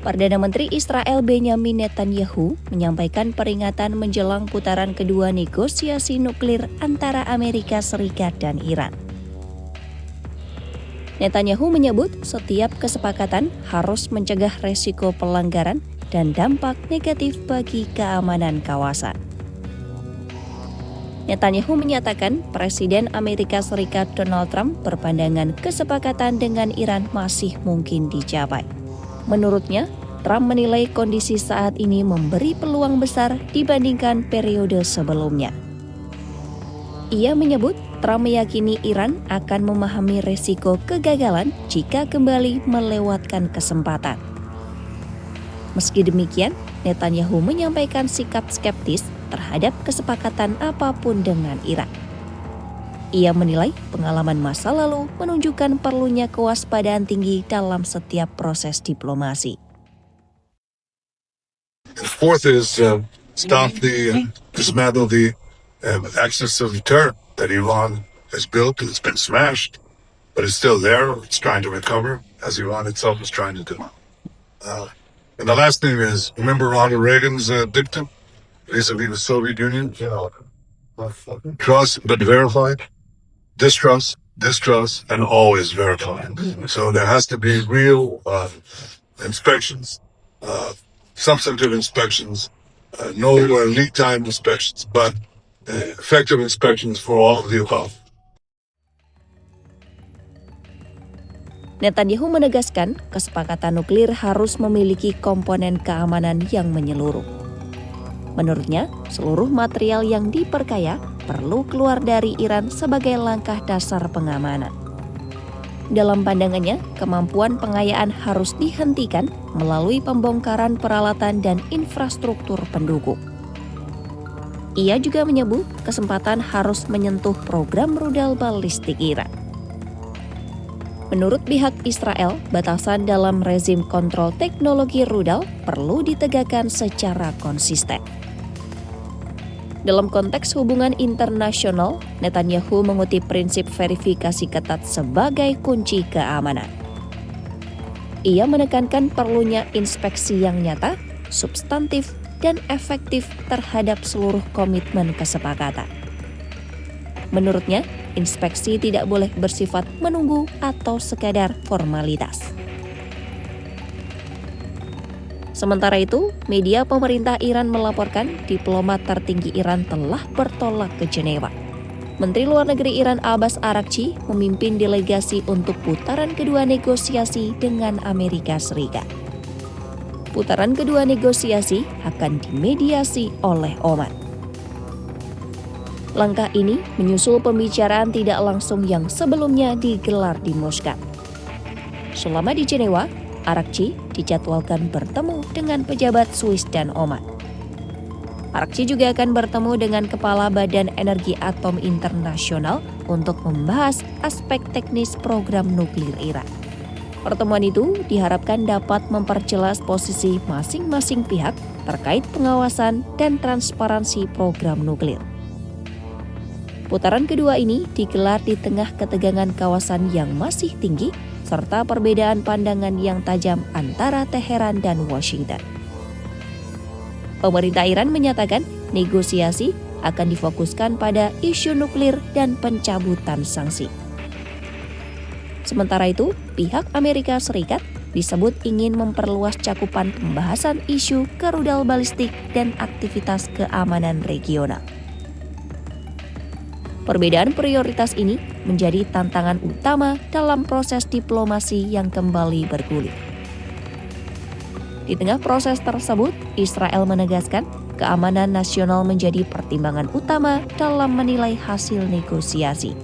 Perdana Menteri Israel Benjamin Netanyahu menyampaikan peringatan menjelang putaran kedua negosiasi nuklir antara Amerika Serikat dan Iran. Netanyahu menyebut setiap kesepakatan harus mencegah resiko pelanggaran dan dampak negatif bagi keamanan kawasan. Netanyahu menyatakan Presiden Amerika Serikat Donald Trump berpandangan kesepakatan dengan Iran masih mungkin dicapai. Menurutnya, Trump menilai kondisi saat ini memberi peluang besar dibandingkan periode sebelumnya. Ia menyebut Trump meyakini Iran akan memahami resiko kegagalan jika kembali melewatkan kesempatan. Meski demikian, Netanyahu menyampaikan sikap skeptis terhadap kesepakatan apapun dengan Iran. Ia menilai pengalaman masa lalu menunjukkan perlunya kewaspadaan tinggi dalam setiap proses diplomasi. The fourth is dismantle the axis of terror that Iran has built. It's been smashed, but it's still there. It's trying to recover, as Iran itself is trying to do. And the last thing is, remember Ronald Reagan's dictum vis-a-vis the Soviet Union? Trust but verified. Distrust, and always verify. So there has to be real inspections, substantive inspections, no lead time inspections, but effective inspections for all of the above. Netanyahu menegaskan kesepakatan nuklir harus memiliki komponen keamanan yang menyeluruh. Menurutnya, seluruh material yang diperkaya perlu keluar dari Iran sebagai langkah dasar pengamanan. Dalam pandangannya, kemampuan pengayaan harus dihentikan melalui pembongkaran peralatan dan infrastruktur pendukung. Ia juga menyebut kesempatan harus menyentuh program rudal balistik Iran. Menurut pihak Israel, batasan dalam rezim kontrol teknologi rudal perlu ditegakkan secara konsisten. Dalam konteks hubungan internasional, Netanyahu mengutip prinsip verifikasi ketat sebagai kunci keamanan. Ia menekankan perlunya inspeksi yang nyata, substantif, dan efektif terhadap seluruh komitmen kesepakatan. Menurutnya, inspeksi tidak boleh bersifat menunggu atau sekadar formalitas. Sementara itu, media pemerintah Iran melaporkan diplomat tertinggi Iran telah bertolak ke Jenewa. Menteri Luar Negeri Iran Abbas Araghchi memimpin delegasi untuk putaran kedua negosiasi dengan Amerika Serikat. Putaran kedua negosiasi akan dimediasi oleh Oman. Langkah ini menyusul pembicaraan tidak langsung yang sebelumnya digelar di Muscat. Selama di Jenewa, Araghchi dijadwalkan bertemu dengan pejabat Swiss dan Oman. Araghchi juga akan bertemu dengan Kepala Badan Energi Atom Internasional untuk membahas aspek teknis program nuklir Iran. Pertemuan itu diharapkan dapat memperjelas posisi masing-masing pihak terkait pengawasan dan transparansi program nuklir. Putaran kedua ini digelar di tengah ketegangan kawasan yang masih tinggi serta perbedaan pandangan yang tajam antara Teheran dan Washington. Pemerintah Iran menyatakan negosiasi akan difokuskan pada isu nuklir dan pencabutan sanksi. Sementara itu, pihak Amerika Serikat disebut ingin memperluas cakupan pembahasan isu ke rudal balistik dan aktivitas keamanan regional. Perbedaan prioritas ini menjadi tantangan utama dalam proses diplomasi yang kembali bergulir. Di tengah proses tersebut, Israel menegaskan keamanan nasional menjadi pertimbangan utama dalam menilai hasil negosiasi.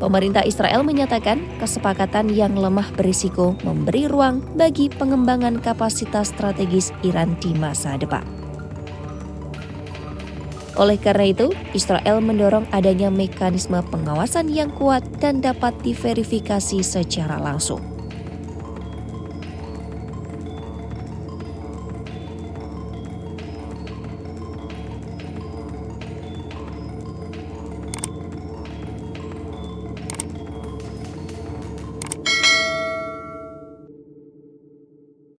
Pemerintah Israel menyatakan kesepakatan yang lemah berisiko memberi ruang bagi pengembangan kapasitas strategis Iran di masa depan. Oleh karena itu, Israel mendorong adanya mekanisme pengawasan yang kuat dan dapat diverifikasi secara langsung.